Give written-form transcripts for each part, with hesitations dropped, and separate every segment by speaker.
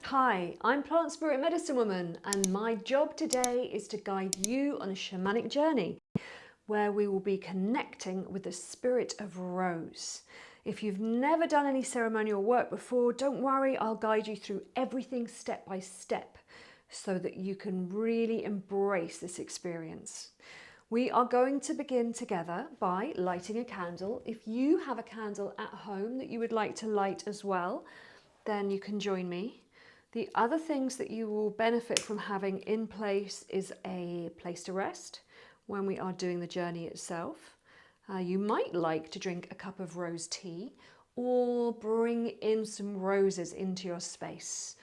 Speaker 1: Hi, I'm Plant Spirit Medicine Woman, and my job today is to guide you on a shamanic journey where we will be connecting with the spirit of Rose. If you've never done any ceremonial work before, don't worry, I'll guide you through everything step by step so that you can really embrace this experience. We are going to begin together by lighting a candle. If you have a candle at home that you would like to light as well, then you can join me. The other things that you will benefit from having in place is a place to rest when we are doing the journey itself. You might like to drink a cup of rose tea or bring in some roses into your space.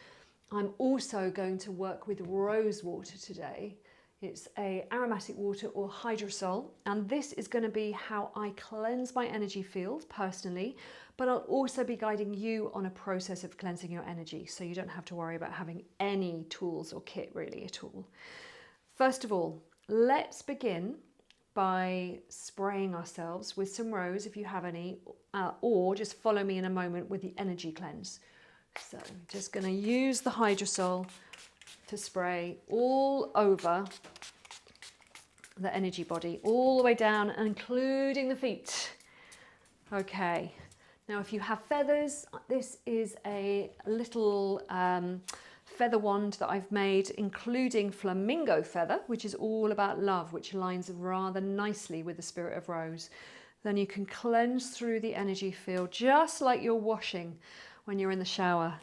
Speaker 1: I'm also going to work with rose water today. It's a aromatic water or hydrosol, and this is going to be how I cleanse my energy field personally, but I'll also be guiding you on a process of cleansing your energy, so you don't have to worry about having any tools or kit really at all. First of all, let's begin by spraying ourselves with some rose if you have any, or just follow me in a moment with the energy cleanse. So I'm just going to use the hydrosol to spray all over the energy body, all the way down, including the feet. Okay, now if you have feathers, this is a little feather wand that I've made, including flamingo feather, which is all about love, which aligns rather nicely with the spirit of Rose. Then you can cleanse through the energy field, just like you're washing when you're in the shower.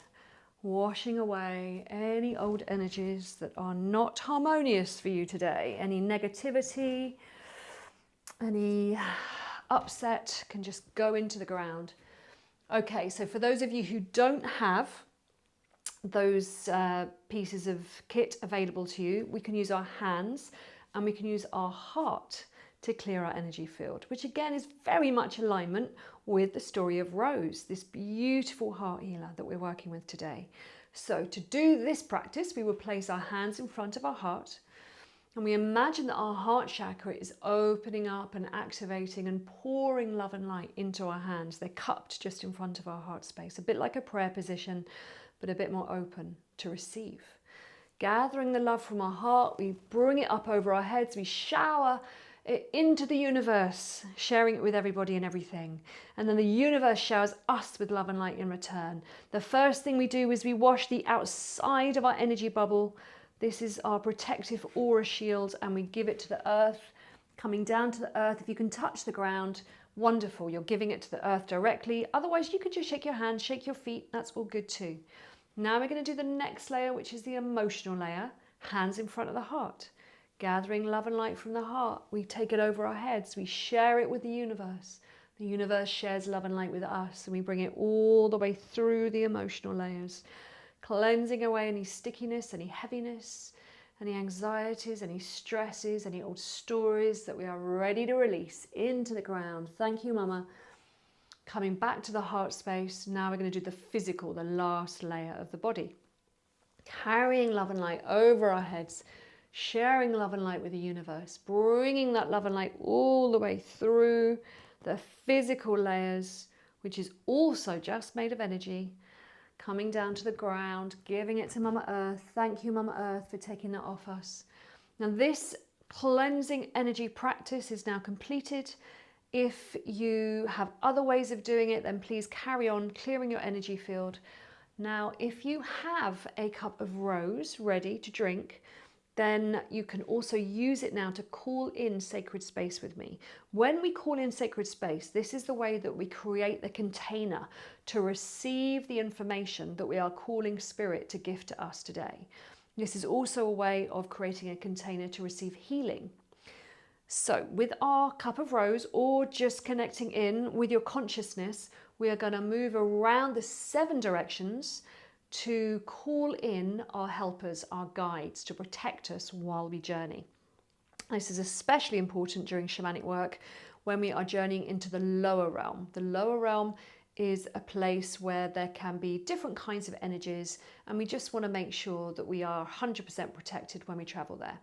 Speaker 1: Washing away any old energies that are not harmonious for you today. Any negativity, any upset can just go into the ground. Okay, so for those of you who don't have those pieces of kit available to you, we can use our hands and we can use our heart to clear our energy field, which again is very much alignment with the story of Rose, this beautiful heart healer that we're working with today. So to do this practice, we will place our hands in front of our heart and we imagine that our heart chakra is opening up and activating and pouring love and light into our hands. They're cupped just in front of our heart space, a bit like a prayer position, but a bit more open to receive. Gathering the love from our heart, we bring it up over our heads, we shower it into the universe, sharing it with everybody and everything. And then the universe showers us with love and light in return. The first thing we do is we wash the outside of our energy bubble. This is our protective aura shield, and we give it to the earth. Coming down to the earth, if you can touch the ground, wonderful, you're giving it to the earth directly. Otherwise, you could just shake your hands, shake your feet, that's all good too. Now we're going to do the next layer, which is the emotional layer, hands in front of the heart. Gathering love and light from the heart, we take it over our heads, we share it with the universe. The universe shares love and light with us, and we bring it all the way through the emotional layers, cleansing away any stickiness, any heaviness, any anxieties, any stresses, any old stories that we are ready to release into the ground. Thank you, Mama. Coming back to the heart space, now we're going to do the physical, the last layer of the body. Carrying love and light over our heads, sharing love and light with the universe, bringing that love and light all the way through the physical layers, which is also just made of energy, coming down to the ground, giving it to Mama Earth. Thank you, Mama Earth, for taking that off us. Now this cleansing energy practice is now completed. If you have other ways of doing it, then please carry on clearing your energy field. Now, if you have a cup of rose ready to drink, then you can also use it now to call in sacred space with me. When we call in sacred space, this is the way that we create the container to receive the information that we are calling spirit to gift to us today. This is also a way of creating a container to receive healing. So with our cup of rose, or just connecting in with your consciousness, we are going to move around the 7 directions to call in our helpers, our guides, to protect us while we journey. This is especially important during shamanic work when we are journeying into the lower realm. The lower realm is a place where there can be different kinds of energies, and we just want to make sure that we are 100% protected when we travel there.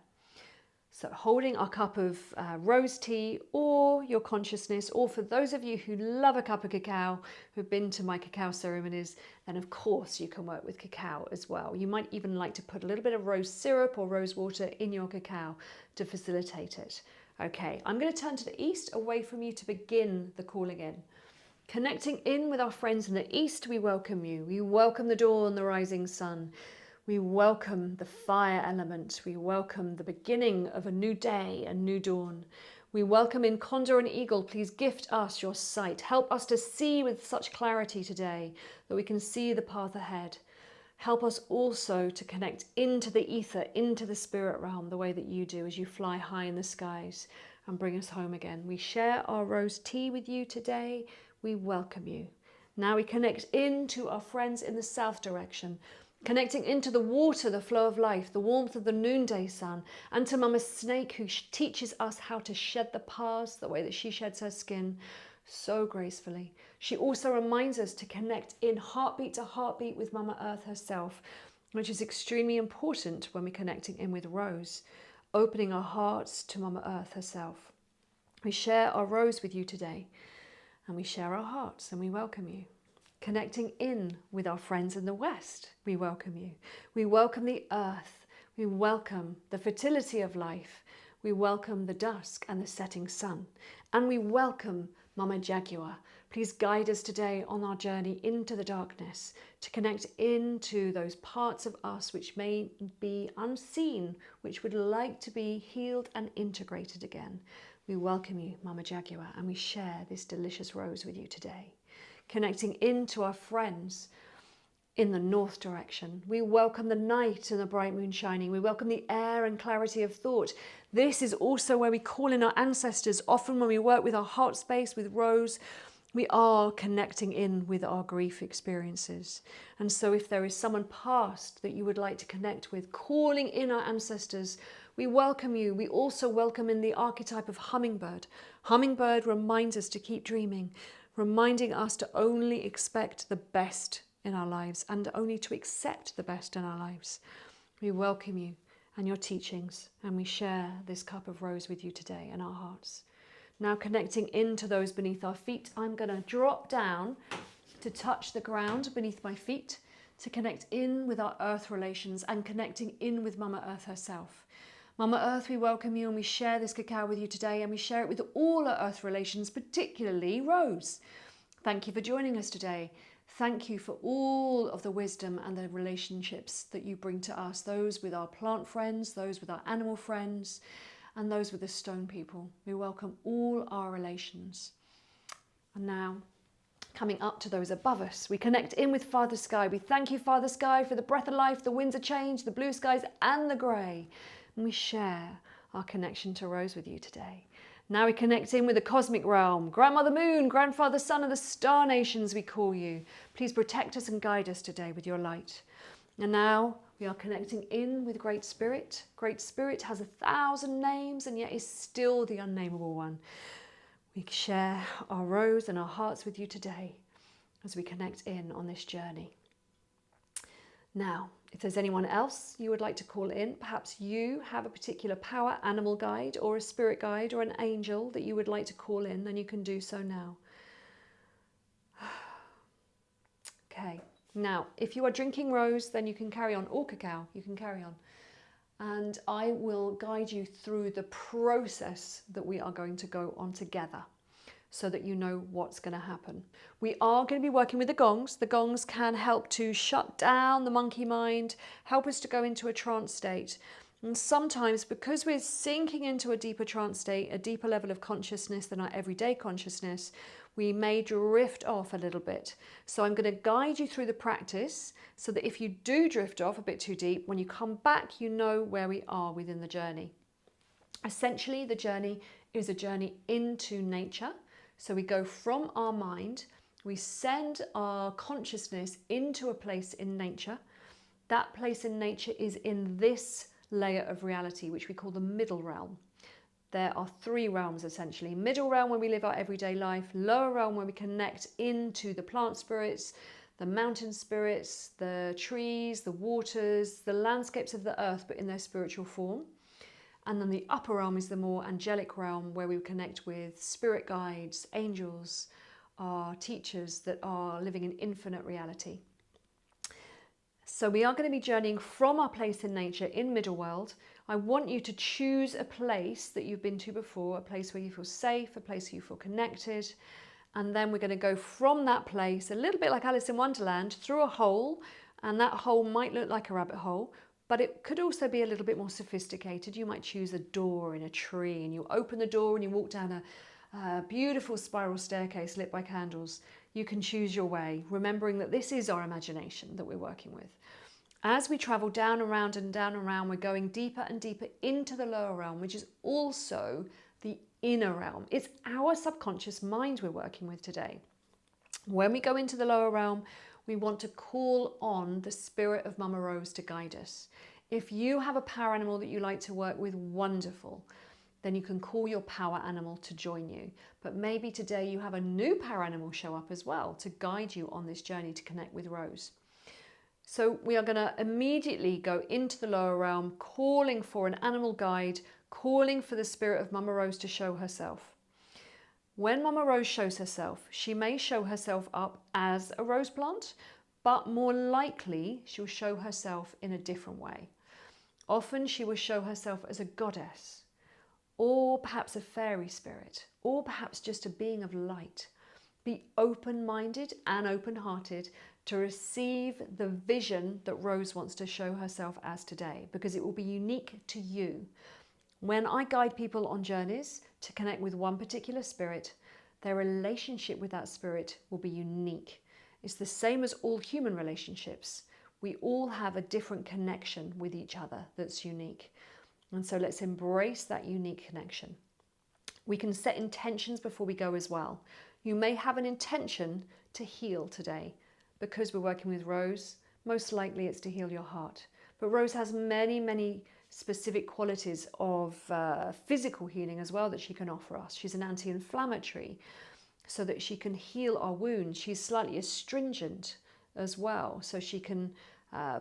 Speaker 1: So holding our cup of rose tea or your consciousness, or for those of you who love a cup of cacao, who've been to my cacao ceremonies, then of course you can work with cacao as well. You might even like to put a little bit of rose syrup or rose water in your cacao to facilitate it. Okay, I'm going to turn to the east away from you to begin the calling in. Connecting in with our friends in the east, we welcome you. We welcome the dawn, the rising sun. We welcome the fire element. We welcome the beginning of a new day, a new dawn. We welcome in Condor and Eagle. Please gift us your sight. Help us to see with such clarity today that we can see the path ahead. Help us also to connect into the ether, into the spirit realm, the way that you do as you fly high in the skies and bring us home again. We share our rose tea with you today. We welcome you. Now we connect into our friends in the south direction, connecting into the water, the flow of life, the warmth of the noonday sun, and to Mama Snake, who teaches us how to shed the past the way that she sheds her skin so gracefully. She also reminds us to connect in heartbeat to heartbeat with Mama Earth herself, which is extremely important when we're connecting in with Rose, opening our hearts to Mama Earth herself. We share our rose with you today, and we share our hearts, and we welcome you. Connecting in with our friends in the West, we welcome you. We welcome the earth. We welcome the fertility of life. We welcome the dusk and the setting sun. And we welcome Mama Jaguar. Please guide us today on our journey into the darkness to connect into those parts of us which may be unseen, which would like to be healed and integrated again. We welcome you, Mama Jaguar, and we share this delicious rose with you today. Connecting into our friends in the north direction. We welcome the night and the bright moon shining. We welcome the air and clarity of thought. This is also where we call in our ancestors. Often when we work with our heart space, with Rose, we are connecting in with our grief experiences. And so if there is someone past that you would like to connect with, calling in our ancestors, we welcome you. We also welcome in the archetype of hummingbird. Hummingbird reminds us to keep dreaming, reminding us to only expect the best in our lives and only to accept the best in our lives. We welcome you and your teachings, and we share this cup of rose with you today in our hearts. Now connecting into those beneath our feet, I'm going to drop down to touch the ground beneath my feet, to connect in with our earth relations and connecting in with Mama Earth herself. Mama Earth, we welcome you and we share this cacao with you today, and we share it with all our earth relations, particularly Rose. Thank you for joining us today. Thank you for all of the wisdom and the relationships that you bring to us, those with our plant friends, those with our animal friends, and those with the stone people. We welcome all our relations. And now, coming up to those above us, we connect in with Father Sky. We thank you, Father Sky, for the breath of life, the winds of change, the blue skies and the grey. And we share our connection to Rose with you today. Now we connect in with the cosmic realm. Grandmother Moon, Grandfather Sun of the star nations, we call you. Please protect us and guide us today with your light. And now we are connecting in with Great Spirit. Great Spirit has 1,000 names and yet is still the unnameable one. We share our rose and our hearts with you today as we connect in on this journey. Now, if there's anyone else you would like to call in, perhaps you have a particular power animal guide or a spirit guide or an angel that you would like to call in, then you can do so now. Okay, now if you are drinking rose, then you can carry on, or cacao, you can carry on. And I will guide you through the process that we are going to go on together, so that you know what's going to happen. We are going to be working with the gongs. The gongs can help to shut down the monkey mind, help us to go into a trance state. And sometimes, because we're sinking into a deeper trance state, a deeper level of consciousness than our everyday consciousness, we may drift off a little bit. So I'm going to guide you through the practice so that if you do drift off a bit too deep, when you come back, you know where we are within the journey. Essentially, the journey is a journey into nature. So we go from our mind, we send our consciousness into a place in nature. That place in nature is in this layer of reality, which we call the middle realm. There are 3 realms essentially. Middle realm where we live our everyday life, lower realm where we connect into the plant spirits, the mountain spirits, the trees, the waters, the landscapes of the earth, but in their spiritual form. And then the upper realm is the more angelic realm, where we connect with spirit guides, angels, our teachers that are living in infinite reality. So we are going to be journeying from our place in nature in middle world. I want you to choose a place that you've been to before, a place where you feel safe, a place where you feel connected. And then we're going to go from that place, a little bit like Alice in Wonderland, through a hole. And that hole might look like a rabbit hole, but it could also be a little bit more sophisticated. You might choose a door in a tree, and you open the door and you walk down a beautiful spiral staircase lit by candles. You can choose your way, remembering that this is our imagination that we're working with. As we travel down around and down around, we're going deeper and deeper into the lower realm, which is also the inner realm. It's our subconscious mind we're working with today. When we go into the lower realm, we want to call on the spirit of Mama Rose to guide us. If you have a power animal that you like to work with, wonderful. Then you can call your power animal to join you. But maybe today you have a new power animal show up as well to guide you on this journey to connect with Rose. So we are going to immediately go into the lower realm, calling for an animal guide, calling for the spirit of Mama Rose to show herself. When Mama Rose shows herself, she may show herself up as a rose plant, but more likely she'll show herself in a different way. Often she will show herself as a goddess, or perhaps a fairy spirit, or perhaps just a being of light. Be open-minded and open-hearted to receive the vision that Rose wants to show herself as today, because it will be unique to you. When I guide people on journeys to connect with one particular spirit, their relationship with that spirit will be unique. It's the same as all human relationships. We all have a different connection with each other that's unique. And so let's embrace that unique connection. We can set intentions before we go as well. You may have an intention to heal today. Because we're working with Rose, most likely it's to heal your heart. But Rose has many, many specific qualities of physical healing as well that she can offer us. She's an anti-inflammatory, so that she can heal our wounds. She's slightly astringent as well, so she can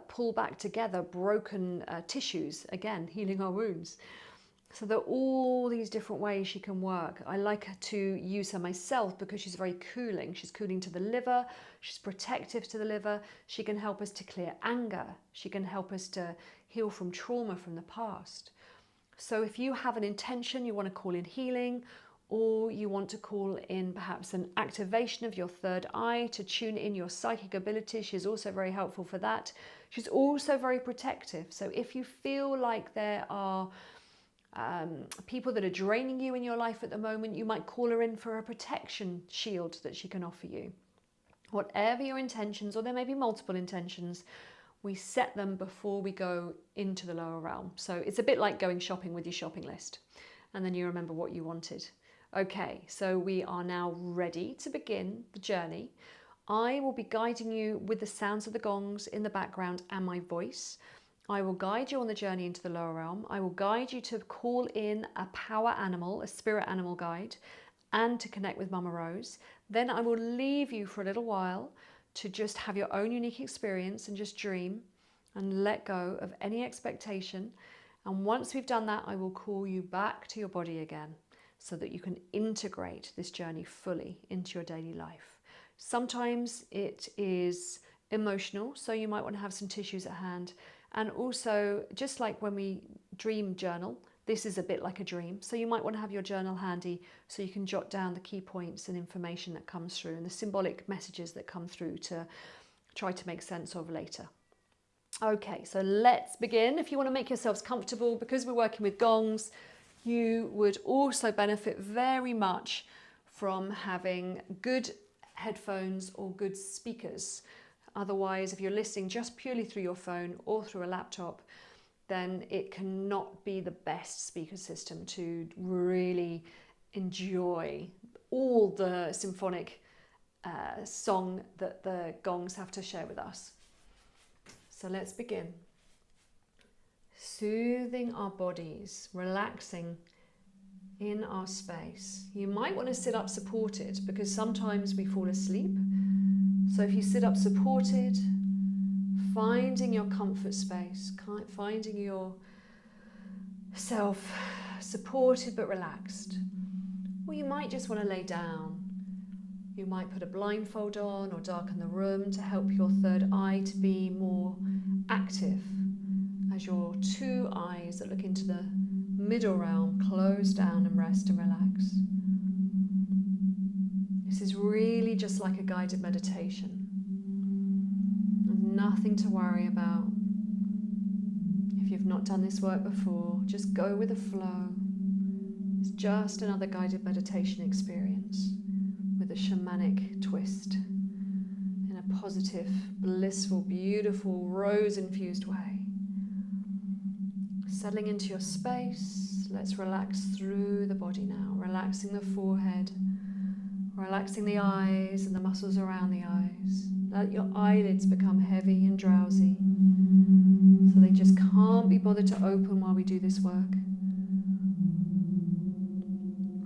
Speaker 1: pull back together broken tissues, again, healing our wounds. So there are all these different ways she can work. I like to use her myself because she's very cooling. She's cooling to the liver. She's protective to the liver. She can help us to clear anger. She can help us to heal from trauma from the past. So if you have an intention, you want to call in healing, or you want to call in perhaps an activation of your third eye to tune in your psychic abilities, she's also very helpful for that. She's also very protective. So if you feel like there are people that are draining you in your life at the moment, you might call her in for a protection shield that she can offer you. Whatever your intentions, or there may be multiple intentions, we set them before we go into the lower realm. So it's a bit like going shopping with your shopping list, and then you remember what you wanted. Okay, so we are now ready to begin the journey. I will be guiding you with the sounds of the gongs in the background and my voice. I will guide you on the journey into the lower realm. I will guide you to call in a power animal, a spirit animal guide, and to connect with Mama Rose. Then I will leave you for a little while to just have your own unique experience and just dream and let go of any expectation. And once we've done that, I will call you back to your body again so that you can integrate this journey fully into your daily life. Sometimes it is emotional, so you might want to have some tissues at hand. And also, just like when we dream journal, this is a bit like a dream. So you might want to have your journal handy so you can jot down the key points and information that comes through and the symbolic messages that come through to try to make sense of later. Okay, so let's begin. If you want to make yourselves comfortable, because we're working with gongs, you would also benefit very much from having good headphones or good speakers. Otherwise, if you're listening just purely through your phone or through a laptop, then it cannot be the best speaker system to really enjoy all the symphonic song that the gongs have to share with us. So let's begin. Soothing our bodies, relaxing in our space. You might want to sit up supported because sometimes we fall asleep. So if you sit up supported, finding your comfort space, finding your self-supported but relaxed. Or you might just want to lay down. You might put a blindfold on or darken the room to help your third eye to be more active as your two eyes that look into the middle realm close down and rest and relax. This is really just like a guided meditation. There's nothing to worry about. If you've not done this work before, just go with the flow. It's just another guided meditation experience with a shamanic twist in a positive, blissful, beautiful, rose-infused way. Settling into your space, let's relax through the body now, relaxing the forehead, relaxing the eyes and the muscles around the eyes. Let your eyelids become heavy and drowsy, so they just can't be bothered to open while we do this work.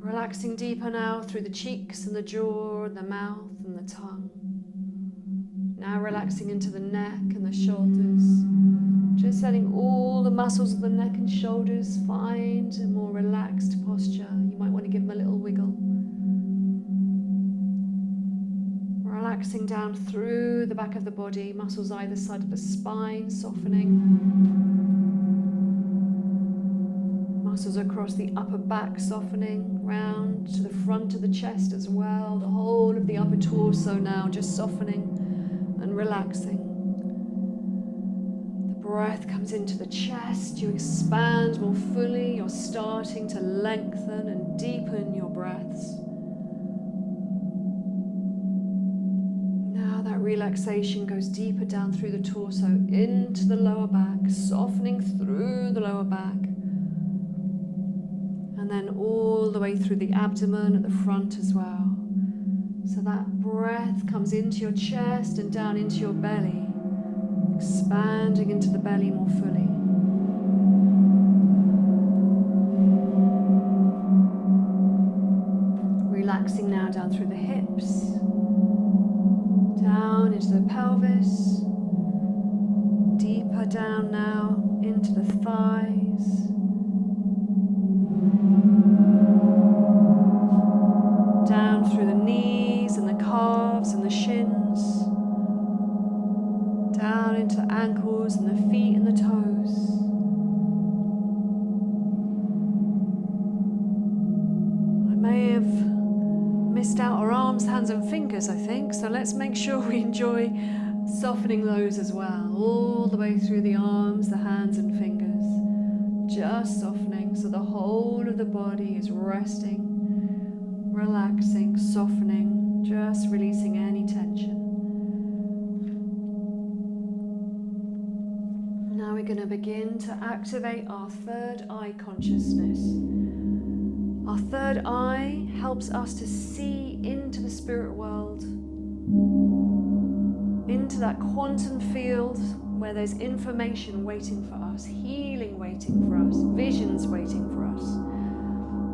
Speaker 1: Relaxing deeper now through the cheeks and the jaw and the mouth and the tongue. Now relaxing into the neck and the shoulders. Just letting all the muscles of the neck and shoulders find a more relaxed posture. You might want to give them a little wiggle. Relaxing down through the back of the body, muscles either side of the spine softening. Muscles across the upper back softening, round to the front of the chest as well. The whole of the upper torso now just softening and relaxing. The breath comes into the chest, you expand more fully, you're starting to lengthen and deepen your breaths. Now that relaxation goes deeper down through the torso into the lower back, softening through the lower back. And then all the way through the abdomen at the front as well. So that breath comes into your chest and down into your belly, expanding into the belly more fully. Relaxing now down through the hips, down into the pelvis, deeper down now into the thighs. Down through the knees and the calves and the shins, down into the ankles and the feet and the toes. I may have missed out our arms, hands and fingers, I think, so let's make sure we enjoy softening those as well, all the way through the arms, the hands and fingers, just softening so the whole of the body is resting. Relaxing, softening, just releasing any tension. Now we're going to begin to activate our third eye consciousness. Our third eye helps us to see into the spirit world, into that quantum field where there's information waiting for us, healing waiting for us, visions waiting for us.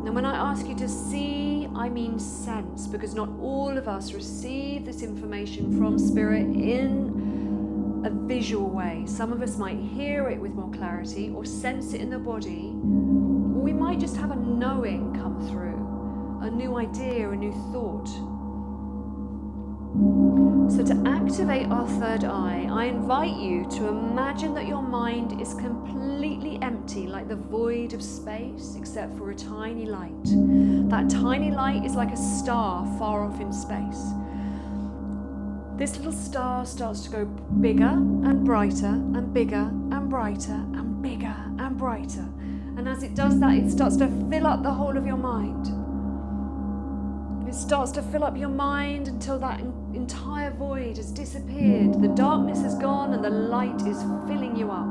Speaker 1: And when I ask you to see, I mean sense, because not all of us receive this information from spirit in a visual way. Some of us might hear it with more clarity or sense it in the body, or we might just have a knowing come through, a new idea, a new thought. So to activate our third eye, I invite you to imagine that your mind is completely empty, like the void of space, except for a tiny light. That tiny light is like a star far off in space. This little star starts to go bigger and brighter and bigger and brighter and bigger and brighter. And as it does that, it starts to fill up the whole of your mind. It starts to fill up your mind until that entire void has disappeared. The darkness is gone and the light is filling you up.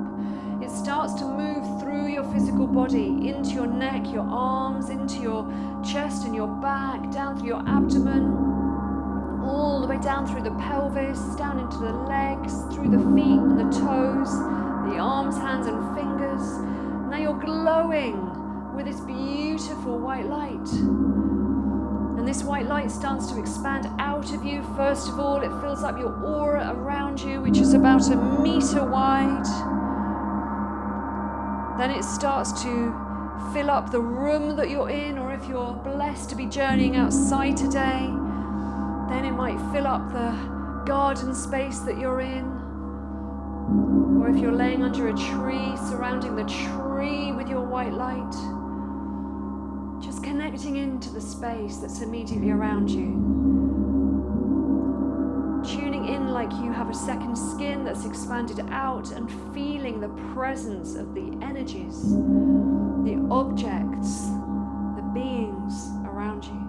Speaker 1: It starts to move through your physical body, into your neck, your arms, into your chest and your back, down through your abdomen, all the way down through the pelvis, down into the legs, through the feet and the toes, the arms, hands and fingers. Now you're glowing with this beautiful white light. And this white light starts to expand out of you. First of all, it fills up your aura around you, which is about 1 meter wide. Then it starts to fill up the room that you're in, or if you're blessed to be journeying outside today, then it might fill up the garden space that you're in. Or if you're laying under a tree, surrounding the tree with your white light, just connecting into the space that's immediately around you. Tuning in like you have a second skin that's expanded out, and feeling the presence of the energies, the objects, the beings around you.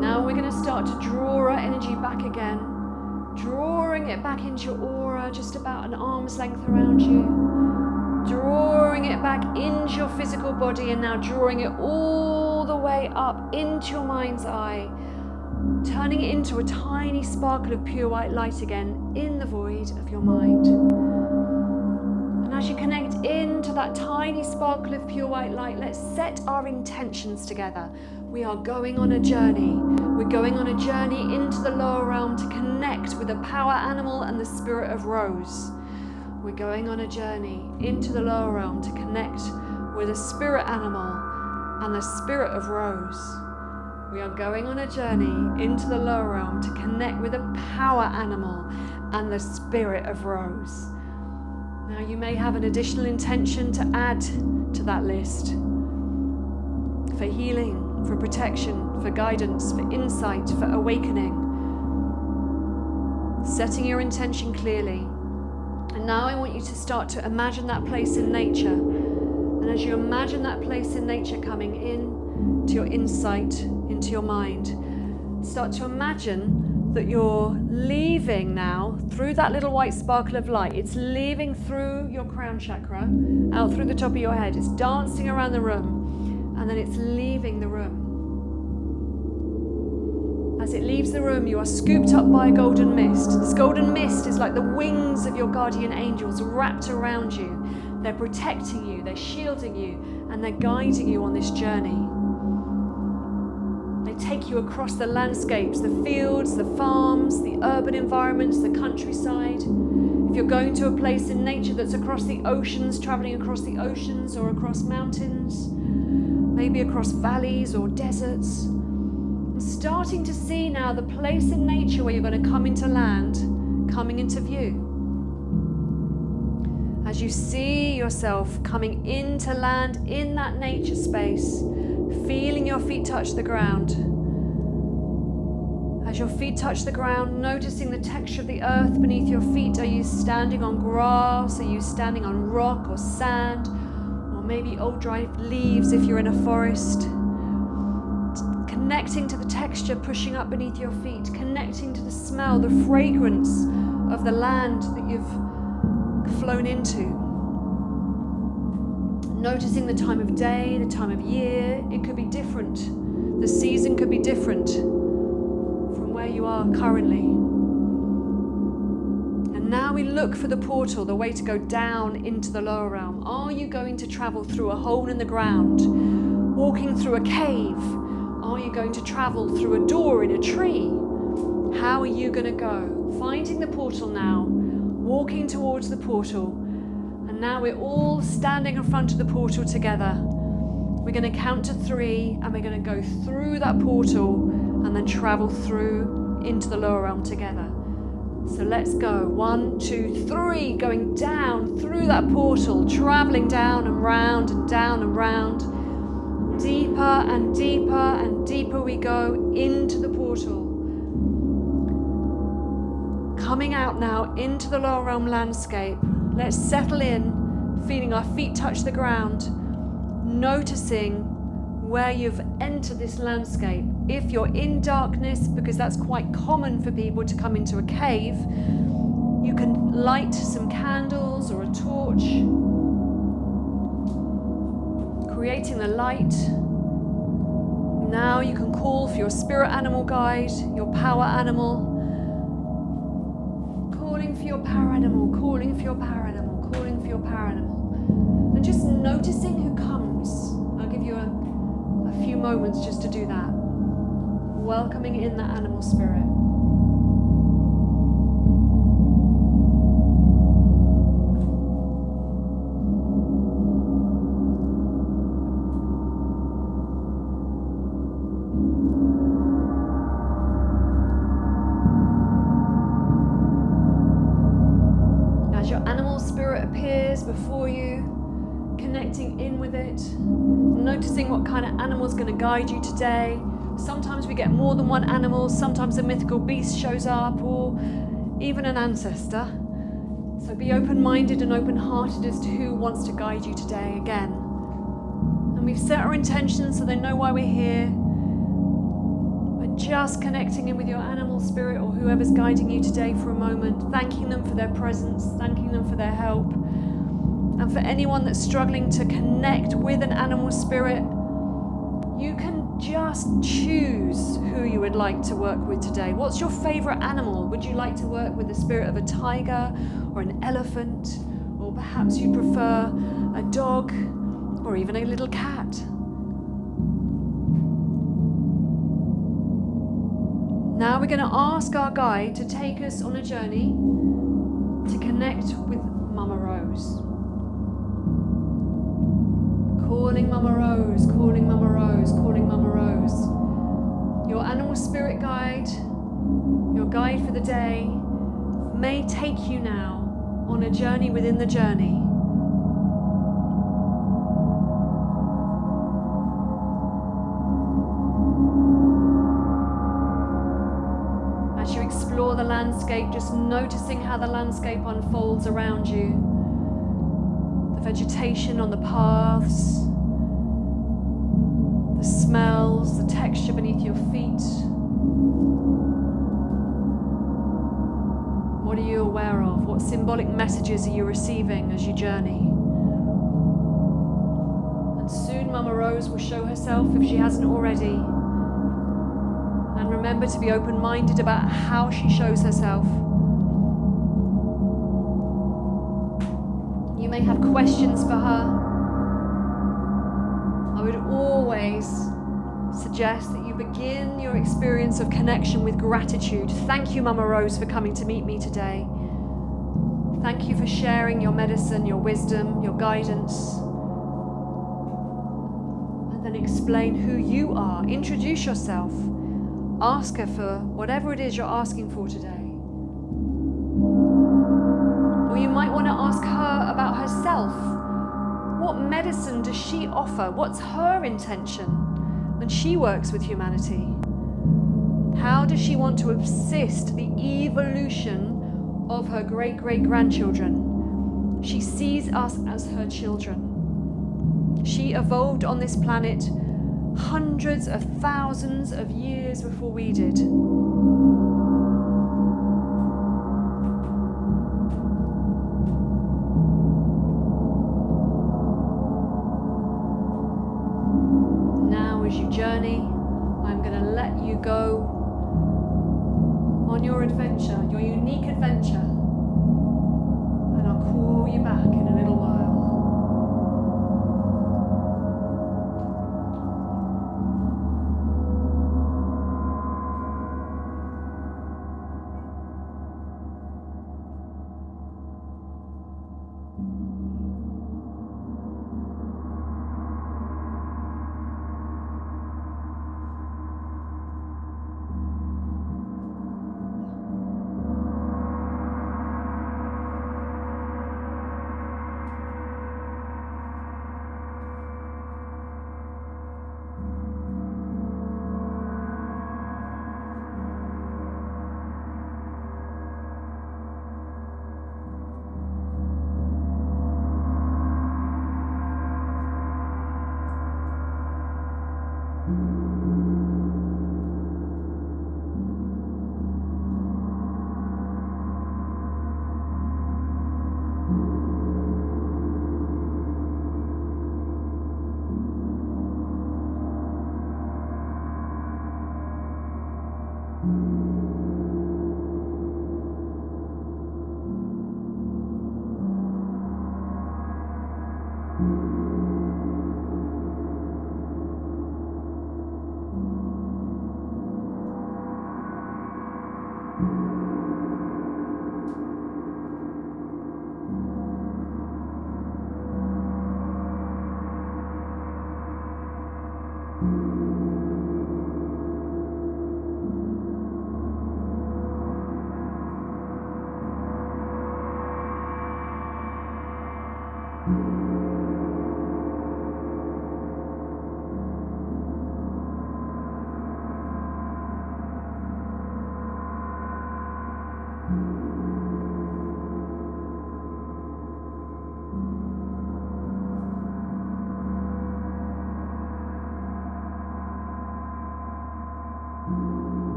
Speaker 1: Now we're going to start to draw our energy back again, drawing it back into your aura, just about an arm's length around you, drawing it back into your physical body, and now drawing it all the way up into your mind's eye, turning it into a tiny sparkle of pure white light again in the void of your mind. And as you connect into that tiny sparkle of pure white light, let's set our intentions together. We are going on a journey. We're going on a journey into the lower realm to connect with the power animal and the spirit of Rose. We're going on a journey into the lower realm to connect with the spirit animal and the spirit of Rose. We are going on a journey into the lower realm to connect with the power animal and the spirit of Rose. Now you may have an additional intention to add to that list, for healing, for protection, for guidance, for insight, for awakening. Setting your intention clearly. And now I want you to start to imagine that place in nature. And as you imagine that place in nature coming in to your insight, into your mind, start to imagine that you're leaving now through that little white sparkle of light. It's leaving through your crown chakra, out through the top of your head. It's dancing around the room, and then it's leaving the room. As it leaves the room, you are scooped up by a golden mist. This golden mist is like the wings of your guardian angels wrapped around you. They're protecting you, they're shielding you, and they're guiding you on this journey. They take you across the landscapes, the fields, the farms, the urban environments, the countryside. If you're going to a place in nature that's across the oceans, traveling across the oceans or across mountains, maybe across valleys or deserts, starting to see now the place in nature where you're going to come into land, coming into view. As you see yourself coming into land in that nature space, feeling your feet touch the ground. As your feet touch the ground, noticing the texture of the earth beneath your feet. Are you standing on grass? Are you standing on rock or sand? Or maybe old dry leaves if you're in a forest? Connecting to the texture pushing up beneath your feet, connecting to the smell, the fragrance of the land that you've flown into. Noticing the time of day, the time of year. It could be different. The season could be different from where you are currently. And now we look for the portal, the way to go down into the lower realm. Are you going to travel through a hole in the ground, walking through a cave? Are you going to travel through a door in a tree? How are you going to go? Finding the portal now, walking towards the portal, and now we're all standing in front of the portal together. We're going to count to 3, and we're going to go through that portal and then travel through into the lower realm together. So let's go. 1, 2, 3, going down through that portal, traveling down and round and down and round. Deeper and deeper and deeper we go into the portal. Coming out now into the lower realm landscape. Let's settle in, feeling our feet touch the ground, noticing where you've entered this landscape. If you're in darkness, because that's quite common for people to come into a cave, you can light some candles or a torch, creating the light. Now you can call for your spirit animal guide, your power animal. Calling for your power animal, calling for your power animal, calling for your power animal. And just noticing who comes. I'll give you a few moments just to do that. Welcoming in that animal spirit. appears before you, connecting in with it, noticing what kind of animal is going to guide you today. Sometimes we get more than one animal, sometimes a mythical beast shows up, or even an ancestor. So be open-minded and open-hearted as to who wants to guide you today again. And we've set our intentions so they know why we're here. But just connecting in with your animal spirit or whoever's guiding you today for a moment, thanking them for their presence, thanking them for their help. And for anyone that's struggling to connect with an animal spirit, you can just choose who you would like to work with today. What's your favorite animal? Would you like to work with the spirit of a tiger or an elephant? Or perhaps you prefer a dog or even a little cat? Now we're going to ask our guide to take us on a journey to connect with Mama Rose. Calling Mama Rose, calling Mama Rose, calling Mama Rose. Your animal spirit guide, your guide for the day, may take you now on a journey within the journey. As you explore the landscape, just noticing how the landscape unfolds around you. The vegetation on the paths, the smells, the texture beneath your feet. What are you aware of? What symbolic messages are you receiving as you journey? And soon Mama Rose will show herself if she hasn't already. And remember to be open-minded about how she shows herself. You may have questions for her. I would always suggest that you begin your experience of connection with gratitude. Thank you, Mama Rose, for coming to meet me today. Thank you for sharing your medicine, your wisdom, your guidance. And then explain who you are. Introduce yourself. Ask her for whatever it is you're asking for today. Or you might want to ask her about herself. What medicine does she offer? What's her intention when she works with humanity? How does she want to assist the evolution of her great-great-grandchildren? She sees us as her children. She evolved on this planet hundreds of thousands of years before we did. Now as you journey, I'm going to let you go on your adventure, your unique adventure, and I'll call you back in a little while.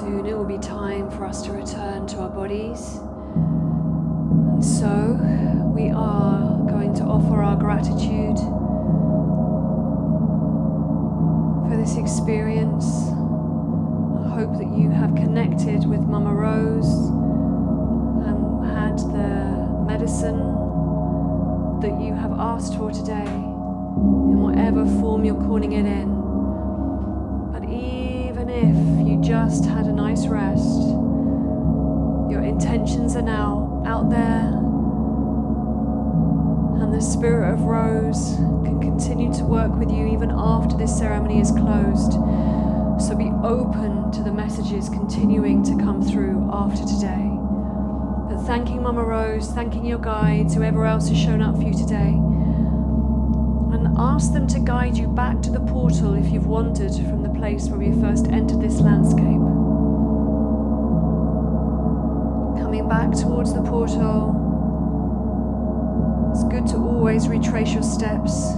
Speaker 1: Soon it will be time for us to return to our bodies. And so we are going to offer our gratitude for this experience. I hope that you have connected with Mama Rose and had the medicine that you have asked for today, in whatever form you're calling it in. But even if you just had a nice rest, your intentions are now out there, and the Spirit of Rose can continue to work with you even after this ceremony is closed. So be open to the messages continuing to come through after today. But thanking Mama Rose, thanking your guides, whoever else has shown up for you today, and ask them to guide you back to the portal if you've wandered from the place where we first entered this landscape. Coming back towards the portal, it's good to always retrace your steps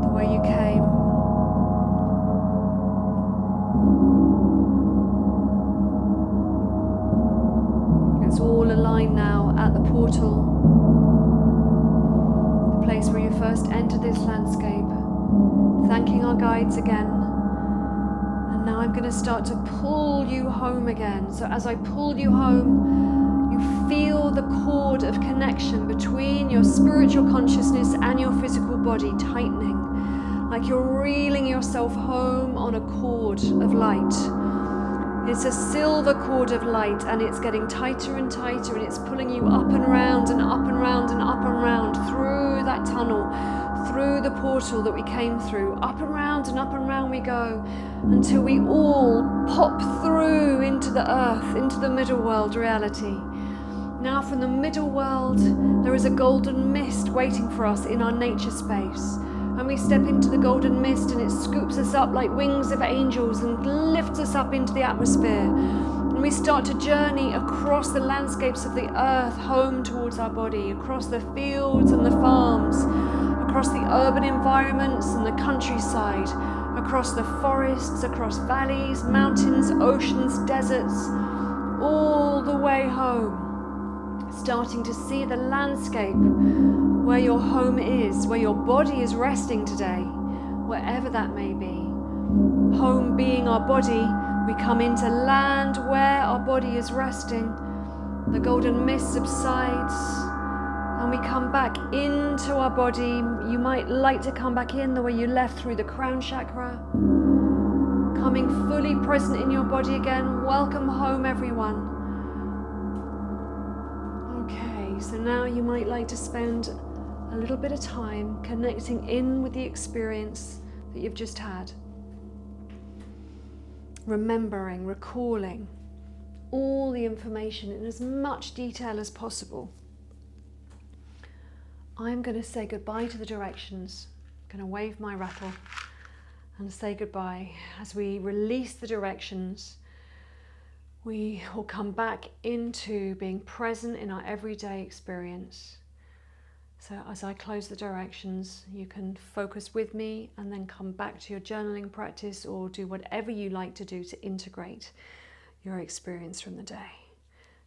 Speaker 1: the way you came. It's all aligned now at the portal, the place where you first entered this landscape. Thanking our guides again. And now I'm going to start to pull you home again. So as I pull you home, you feel the cord of connection between your spiritual consciousness and your physical body tightening, like you're reeling yourself home on a cord of light. It's a silver cord of light, and it's getting tighter and tighter, and it's pulling you up and round and up and round and up and round through that tunnel, through the portal that we came through. Up and round we go until we all pop through into the earth, into the middle world reality. Now from the middle world, there is a golden mist waiting for us in our nature space. And we step into the golden mist, and it scoops us up like wings of angels and lifts us up into the atmosphere. And we start to journey across the landscapes of the earth, home towards our body, across the fields and the farms, across the urban environments and the countryside, across the forests, across valleys, mountains, oceans, deserts, all the way home. Starting to see the landscape where your home is, where your body is resting today, wherever that may be. Home being our body, we come into land where our body is resting. The golden mist subsides, and we come back into our body. You might like to come back in the way you left, through the crown chakra. Coming fully present in your body again. Welcome home, everyone. Okay, so now you might like to spend a little bit of time connecting in with the experience that you've just had. Remembering, recalling all the information in as much detail as possible. I'm going to say goodbye to the directions. I'm going to wave my rattle and say goodbye. As we release the directions, we will come back into being present in our everyday experience. So as I close the directions, you can focus with me and then come back to your journaling practice, or do whatever you like to do to integrate your experience from the day.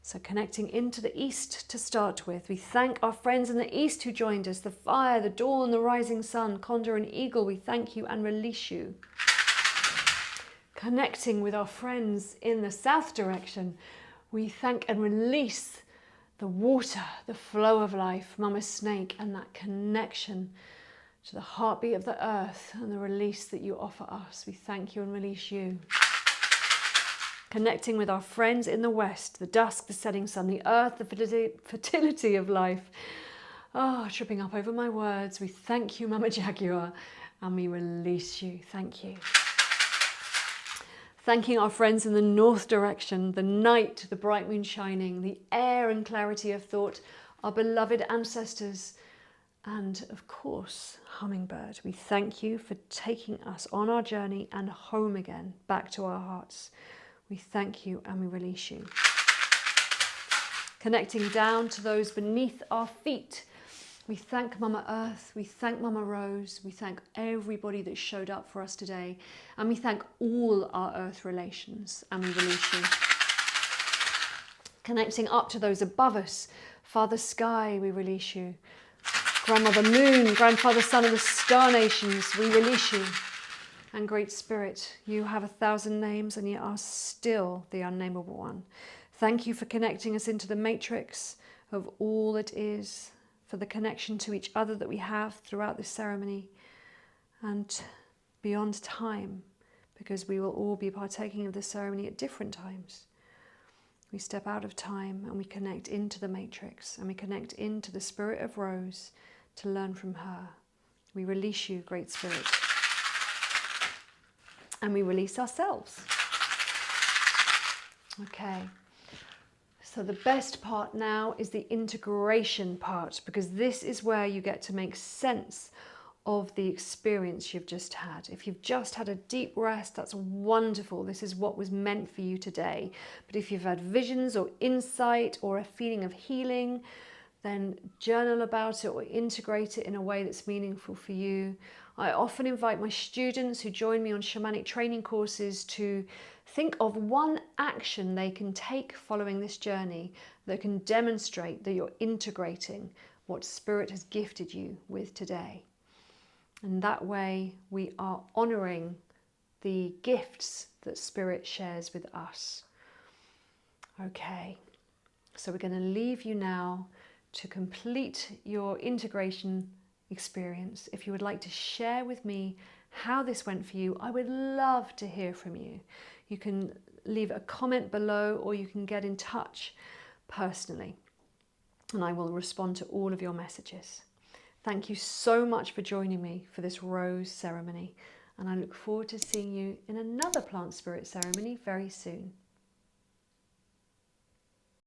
Speaker 1: So connecting into the East to start with, we thank our friends in the East who joined us, the fire, the dawn, the rising sun, condor and eagle, we thank you and release you. Connecting with our friends in the South direction, we thank and release the water, the flow of life, Mama Snake, and that connection to the heartbeat of the earth and the release that you offer us. We thank you and release you. Connecting with our friends in the West, the dusk, the setting sun, the earth, the fertility of life. Tripping up over my words. We thank you, Mama Jaguar, and we release you. Thank you. Thanking our friends in the North direction, the night, the bright moon shining, the air and clarity of thought, our beloved ancestors, and of course, Hummingbird. We thank you for taking us on our journey and home again, back to our hearts. We thank you and we release you. Connecting down to those beneath our feet, We thank Mama Earth, we thank Mama Rose, we thank everybody that showed up for us today, and we thank all our Earth relations, and we release you. Connecting up to those above us, Father Sky, we release you. Grandmother Moon, Grandfather Sun of the Star Nations, we release you. And Great Spirit, you have 1,000 names and yet are still the unnameable one. Thank you for connecting us into the matrix of all that is, for the connection to each other that we have throughout this ceremony and beyond time, because we will all be partaking of the ceremony at different times. We step out of time and we connect into the matrix, and we connect into the Spirit of Rose to learn from her. We release you, Great Spirit. And we release ourselves. Okay. So the best part now is the integration part, because this is where you get to make sense of the experience you've just had. If you've just had a deep rest, that's wonderful. This is what was meant for you today. But if you've had visions or insight or a feeling of healing, then journal about it or integrate it in a way that's meaningful for you. I often invite my students who join me on shamanic training courses to think of one action they can take following this journey that can demonstrate that you're integrating what Spirit has gifted you with today. And that way we are honouring the gifts that Spirit shares with us. Okay, so we're going to leave you now to complete your integration experience. If you would like to share with me how this went for you, I would love to hear from you. You can leave a comment below, or you can get in touch personally, and I will respond to all of your messages. Thank you so much for joining me for this rose ceremony, and I look forward to seeing you in another plant spirit ceremony very soon.